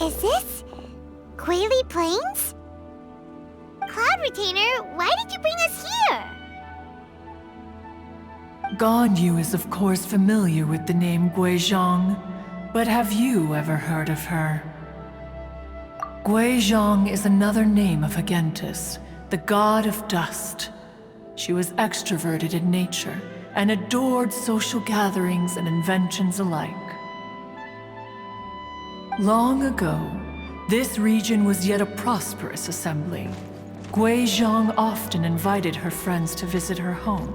Is this Quaily Plains? Cloud Retainer, why did you bring us here? Ganyu is of course familiar with the name Guizhong, but have you ever heard of her? Guizhong is another name of Agentis, the god of dust. She was extroverted in nature and adored social gatherings and inventions alike. Long ago, this region was yet a prosperous assembly. Guizhong often invited her friends to visit her home,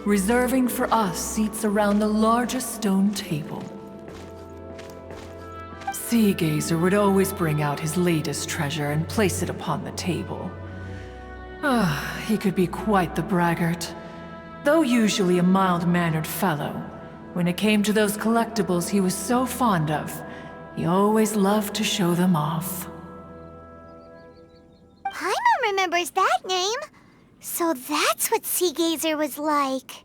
reserving for us seats around the largest stone table. Sea Gazer would always bring out his latest treasure and place it upon the table. He could be quite the braggart. Though usually a mild-mannered fellow, when it came to those collectibles he was so fond of, he always loved to show them off. Paimon remembers that name. So that's what Sea Gazer was like.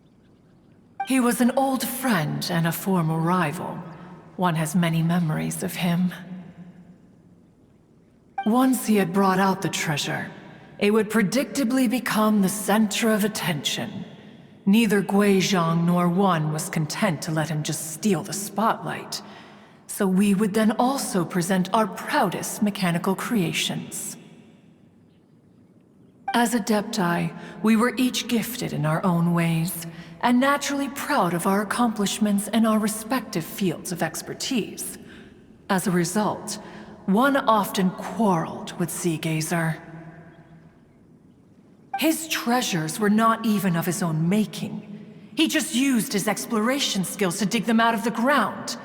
He was an old friend and a former rival. One has many memories of him. Once he had brought out the treasure, it would predictably become the center of attention. Neither Guizhong nor one was content to let him just steal the spotlight. So we would then also present our proudest mechanical creations. As Adepti, we were each gifted in our own ways, and naturally proud of our accomplishments in our respective fields of expertise. As a result, one often quarreled with Sea Gazer. His treasures were not even of his own making. He just used his exploration skills to dig them out of the ground.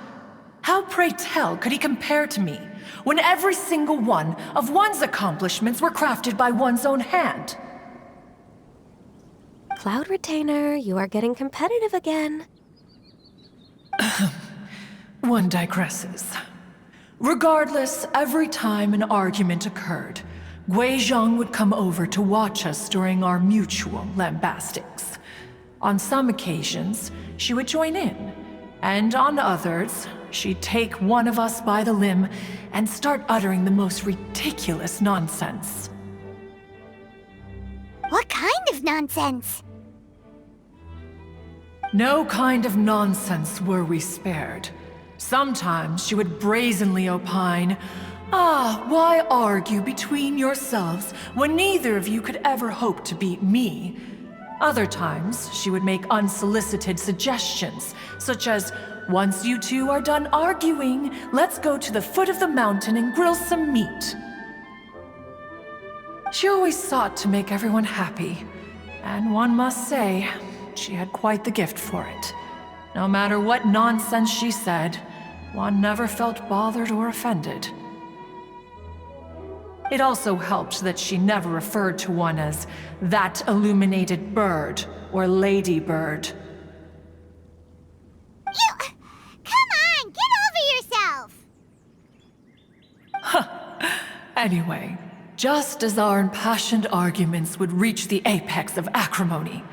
How, pray tell, could he compare to me, when every single one of one's accomplishments were crafted by one's own hand? Cloud Retainer, you are getting competitive again. One digresses. Regardless, every time an argument occurred, Guizhong would come over to watch us during our mutual lambastics. On some occasions, she would join in, and on others, she'd take one of us by the limb and start uttering the most ridiculous nonsense. What kind of nonsense? No kind of nonsense were we spared. Sometimes she would brazenly opine, why argue between yourselves when neither of you could ever hope to beat me? Other times, she would make unsolicited suggestions, such as, once you two are done arguing, let's go to the foot of the mountain and grill some meat. She always sought to make everyone happy, and one must say, she had quite the gift for it. No matter what nonsense she said, one never felt bothered or offended. It also helped that she never referred to one as that illuminated bird or ladybird. Come on, get over yourself! Anyway, just as our impassioned arguments would reach the apex of acrimony,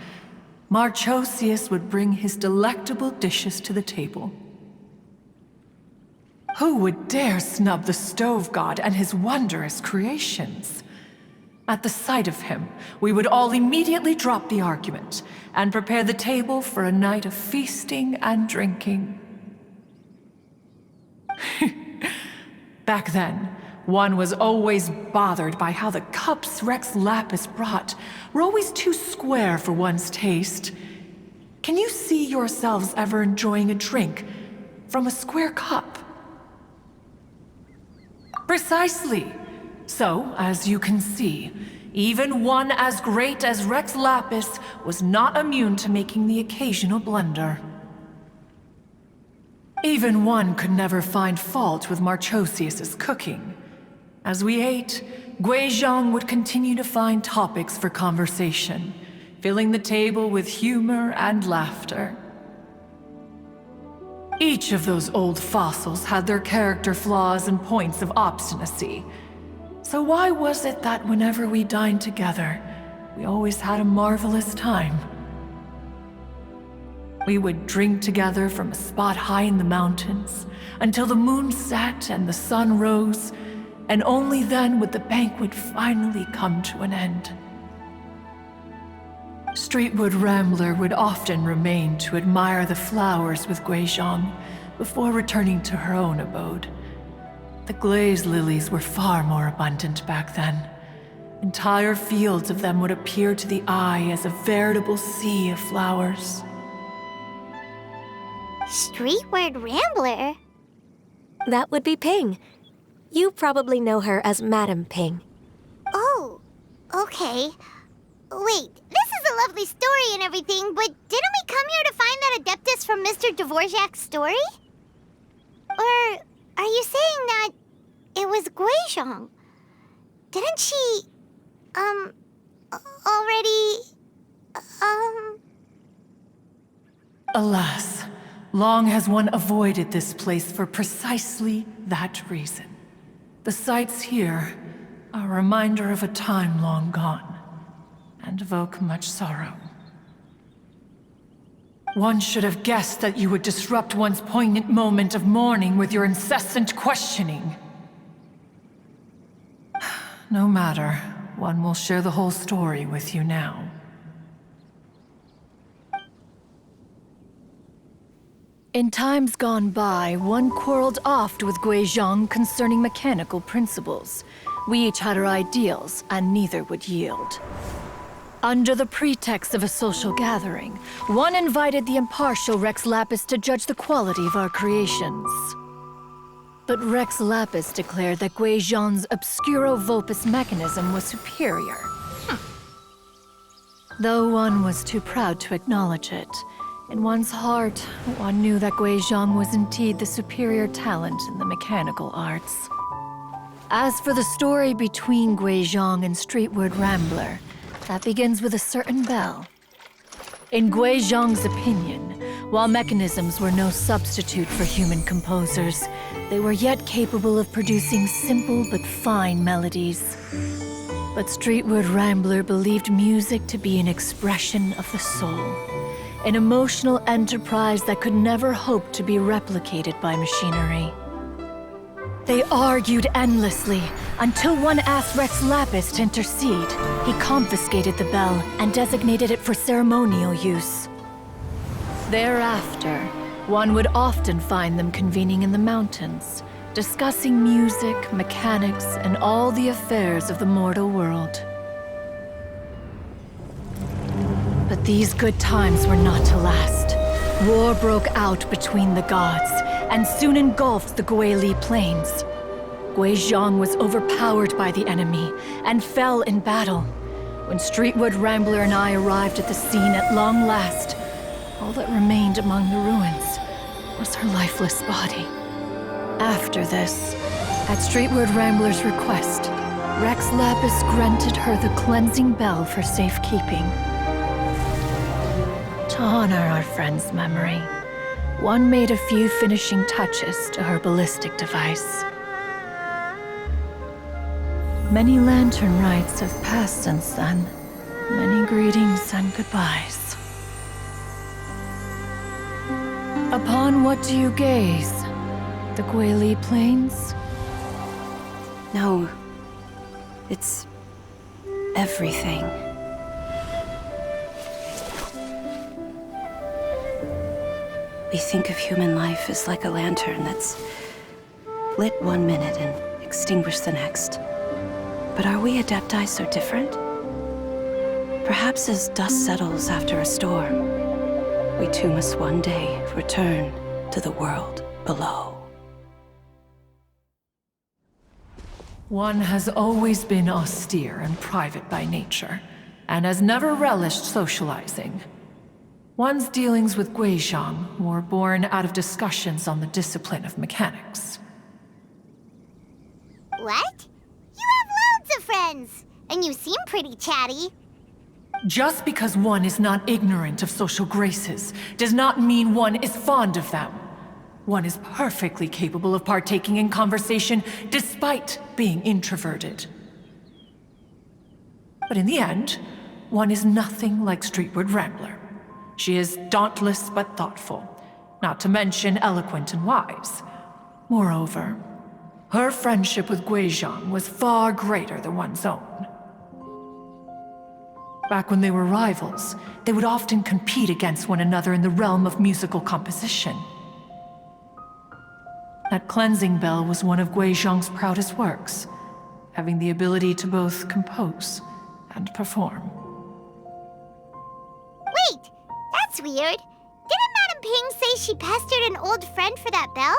Marchosius would bring his delectable dishes to the table. Who would dare snub the stove god and his wondrous creations? At the sight of him, we would all immediately drop the argument and prepare the table for a night of feasting and drinking. Back then, one was always bothered by how the cups Rex Lapis brought were always too square for one's taste. Can you see yourselves ever enjoying a drink from a square cup? Precisely. So, as you can see, even one as great as Rex Lapis was not immune to making the occasional blunder. Even one could never find fault with Marchosius's cooking. As we ate, Guizhong would continue to find topics for conversation, filling the table with humor and laughter. Each of those old fossils had their character flaws and points of obstinacy. So why was it that whenever we dined together, we always had a marvelous time? We would drink together from a spot high in the mountains until the moon set and the sun rose, and only then would the banquet finally come to an end. Streetward Rambler would often remain to admire the flowers with Guizhong before returning to her own abode. The glaze lilies were far more abundant back then. Entire fields of them would appear to the eye as a veritable sea of flowers. Streetward Rambler? That would be Ping. You probably know her as Madam Ping. Oh, okay. Wait, this is a lovely story and everything, but didn't we come here to find that Adeptus from Mr. Dvorak's story? Or are you saying that it was Guizhong? Didn't she, already, Alas, long has one avoided this place for precisely that reason. The sights here are a reminder of a time long gone, and evoke much sorrow. One should have guessed that you would disrupt one's poignant moment of mourning with your incessant questioning. No matter, one will share the whole story with you now. In times gone by, one quarreled oft with Guizhong concerning mechanical principles. We each had our ideals, and neither would yield. Under the pretext of a social gathering, one invited the impartial Rex Lapis to judge the quality of our creations. But Rex Lapis declared that Guizhong's Obscuro Vulpus mechanism was superior. Though one was too proud to acknowledge it, in one's heart, one knew that Guizhong was indeed the superior talent in the mechanical arts. As for the story between Guizhong and Streetward Rambler, that begins with a certain bell. In Guizhong's opinion, while mechanisms were no substitute for human composers, they were yet capable of producing simple but fine melodies. But Streetward Rambler believed music to be an expression of the soul, an emotional enterprise that could never hope to be replicated by machinery. They argued endlessly, until one asked Rex Lapis to intercede. He confiscated the bell and designated it for ceremonial use. Thereafter, one would often find them convening in the mountains, discussing music, mechanics, and all the affairs of the mortal world. But these good times were not to last. War broke out between the gods, and soon engulfed the Guili Plains. Guizhong was overpowered by the enemy, and fell in battle. When Streetward Rambler and I arrived at the scene at long last, all that remained among the ruins was her lifeless body. After this, at Streetward Rambler's request, Rex Lapis granted her the cleansing bell for safekeeping. To honor our friend's memory, one made a few finishing touches to her ballistic device. Many lantern rites have passed since then. Many greetings and goodbyes. Upon what do you gaze? The Guili Plains? No. It's everything. We think of human life as like a lantern that's lit one minute and extinguished the next. But are we Adepti so different? Perhaps as dust settles after a storm, we too must one day return to the world below. One has always been austere and private by nature, and has never relished socializing. One's dealings with Guizhong were born out of discussions on the discipline of mechanics. What? You have loads of friends, and you seem pretty chatty. Just because one is not ignorant of social graces does not mean one is fond of them. One is perfectly capable of partaking in conversation despite being introverted. But in the end, one is nothing like Streetward Rambler. She is dauntless but thoughtful, not to mention eloquent and wise. Moreover, her friendship with Guizhong was far greater than one's own. Back when they were rivals, they would often compete against one another in the realm of musical composition. That cleansing bell was one of Guizhong's proudest works, having the ability to both compose and perform. Wait, that's weird. Didn't Madame Ping say she pestered an old friend for that bell?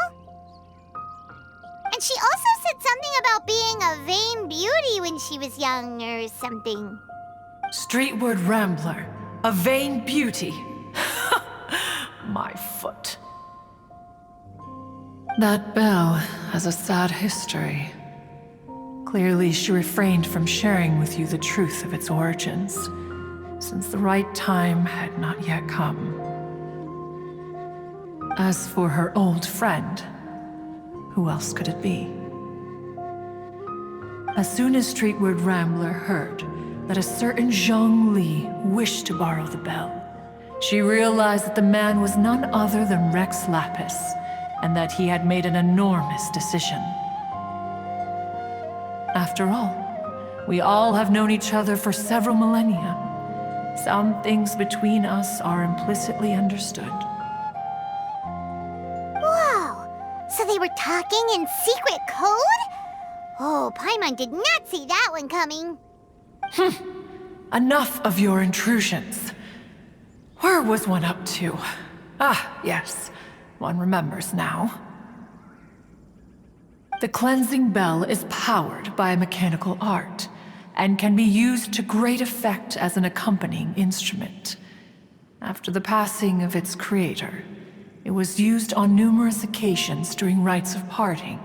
And she also said something about being a vain beauty when she was young or something. Streetward Rambler, a vain beauty. My foot. That bell has a sad history. Clearly, she refrained from sharing with you the truth of its origins, since the right time had not yet come. As for her old friend, who else could it be? As soon as Streetward Rambler heard that a certain Zhang Li wished to borrow the bell, she realized that the man was none other than Rex Lapis, and that he had made an enormous decision. After all, we all have known each other for several millennia. Some things between us are implicitly understood. Whoa! So they were talking in secret code? Oh, Paimon did not see that one coming. Enough of your intrusions. Where was one up to? Ah, yes. One remembers now. The cleansing bell is powered by a mechanical art, and can be used to great effect as an accompanying instrument. After the passing of its creator, it was used on numerous occasions during rites of parting.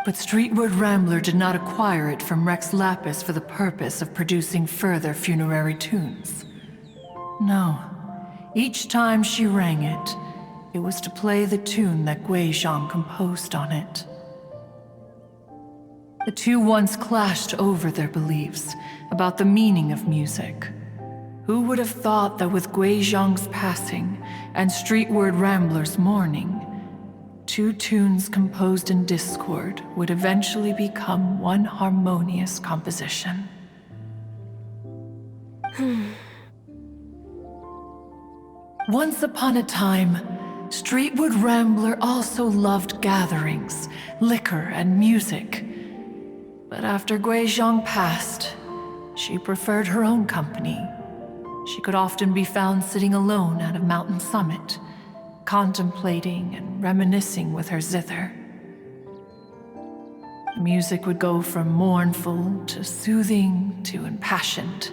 But Streetward Rambler did not acquire it from Rex Lapis for the purpose of producing further funerary tunes. No. Each time she rang it, it was to play the tune that Guizhong composed on it. The two once clashed over their beliefs about the meaning of music. Who would have thought that with Guizhong's passing and Streetward Rambler's mourning, two tunes composed in discord would eventually become one harmonious composition? Once upon a time, Streetward Rambler also loved gatherings, liquor, and music. But after Guizhong passed, she preferred her own company. She could often be found sitting alone at a mountain summit, contemplating and reminiscing with her zither. The music would go from mournful to soothing to impassioned.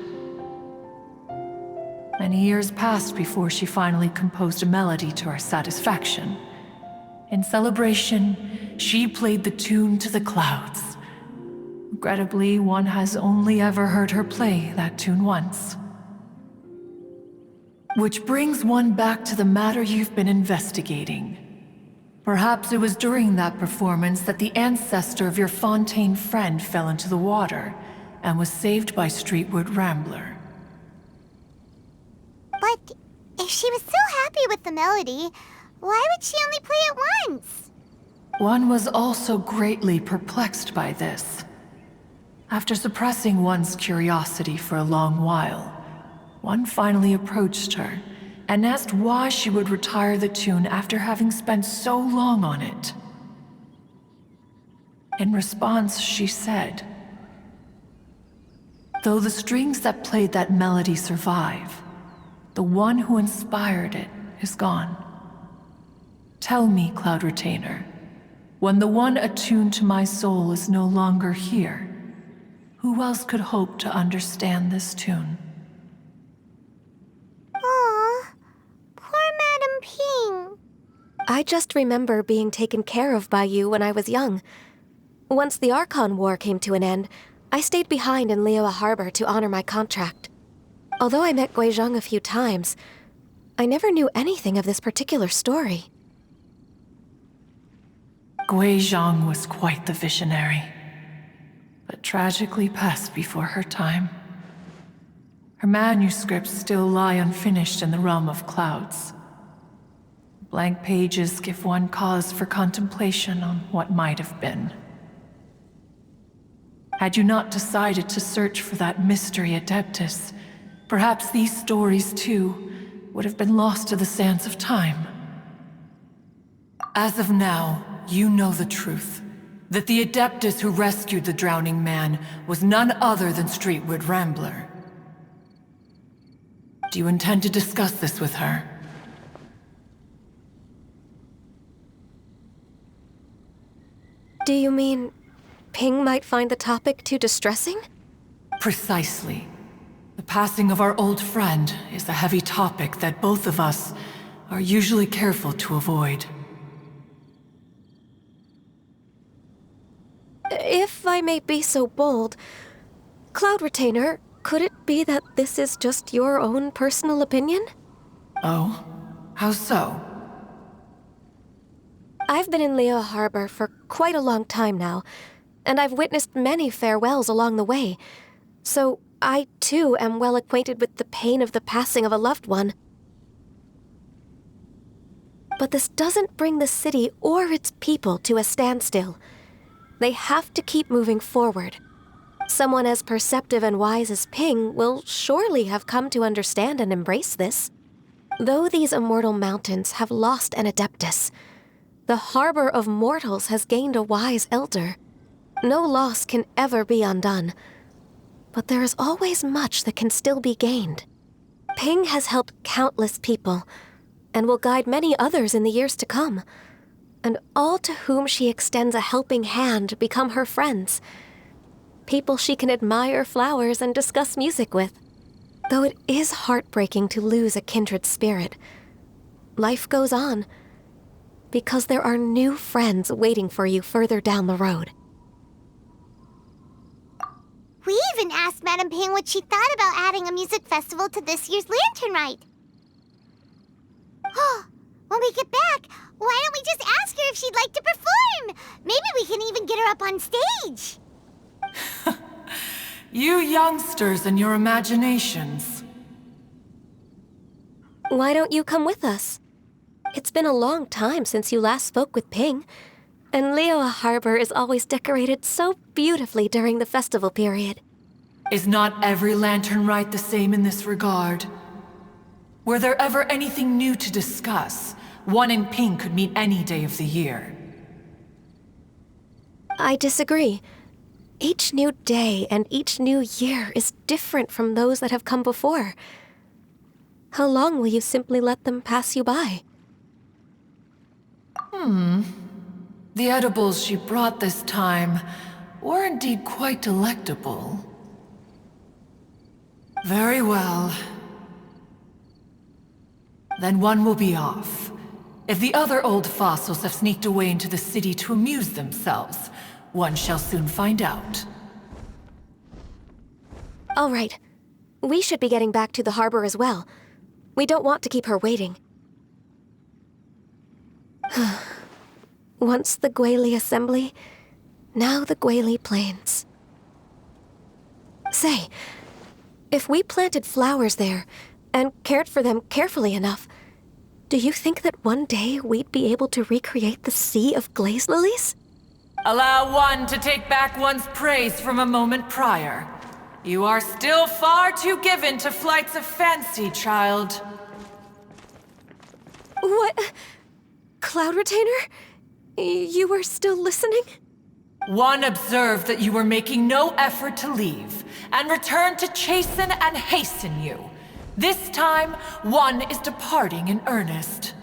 Many years passed before she finally composed a melody to her satisfaction. In celebration, she played the tune to the clouds. Regrettably, one has only ever heard her play that tune once. Which brings one back to the matter you've been investigating. Perhaps it was during that performance that the ancestor of your Fontaine friend fell into the water and was saved by Streetward Rambler. But if she was so happy with the melody, why would she only play it once? One was also greatly perplexed by this. After suppressing one's curiosity for a long while, one finally approached her and asked why she would retire the tune after having spent so long on it. In response, she said, "Though the strings that played that melody survive, the one who inspired it is gone. Tell me, Cloud Retainer, when the one attuned to my soul is no longer here, who else could hope to understand this tune?" Aw, poor Madame Ping. I just remember being taken care of by you when I was young. Once the Archon War came to an end, I stayed behind in Liyue Harbor to honor my contract. Although I met Guizhong a few times, I never knew anything of this particular story. Guizhong was quite the visionary, but tragically passed before her time. Her manuscripts still lie unfinished in the realm of clouds. Blank pages give one cause for contemplation on what might have been. Had you not decided to search for that mystery Adeptus, perhaps these stories, too, would have been lost to the sands of time. As of now, you know the truth. That the Adeptus who rescued the drowning man was none other than Streetward Rambler. Do you intend to discuss this with her? Do you mean Ping might find the topic too distressing? Precisely. The passing of our old friend is a heavy topic that both of us are usually careful to avoid. If I may be so bold, Cloud Retainer, could it be that this is just your own personal opinion? Oh? How so? I've been in Liyue Harbor for quite a long time now, and I've witnessed many farewells along the way, so I too am well acquainted with the pain of the passing of a loved one. But this doesn't bring the city or its people to a standstill. They have to keep moving forward. Someone as perceptive and wise as Ping will surely have come to understand and embrace this. Though these immortal mountains have lost an Adeptus, the harbor of mortals has gained a wise elder. No loss can ever be undone, but there is always much that can still be gained. Ping has helped countless people, and will guide many others in the years to come. And all to whom she extends a helping hand become her friends. People she can admire flowers and discuss music with. Though it is heartbreaking to lose a kindred spirit, life goes on, because there are new friends waiting for you further down the road. We even asked Madame Ping what she thought about adding a music festival to this year's Lantern Rite. Oh, when we get back, why don't we just ask her if she'd like to perform? Maybe we can even get her up on stage. You youngsters and your imaginations. Why don't you come with us? It's been a long time since you last spoke with Ping, and Liyue Harbor is always decorated so beautifully during the festival period. Is not every Lantern Rite the same in this regard? Were there ever anything new to discuss? One and Ping could meet any day of the year. I disagree. Each new day and each new year is different from those that have come before. How long will you simply let them pass you by? The edibles she brought this time were indeed quite delectable. Very well. Then one will be off. If the other old fossils have sneaked away into the city to amuse themselves, one shall soon find out. All right. We should be getting back to the harbor as well. We don't want to keep her waiting. Once the Guili Assembly, now the Guili Plains. Say, if we planted flowers there and cared for them carefully enough, do you think that one day we'd be able to recreate the sea of glaze lilies? Allow one to take back one's praise from a moment prior. You are still far too given to flights of fancy, child. What? Cloud Retainer? You were still listening? One observed that you were making no effort to leave, and returned to chasten and hasten you. This time, one is departing in earnest.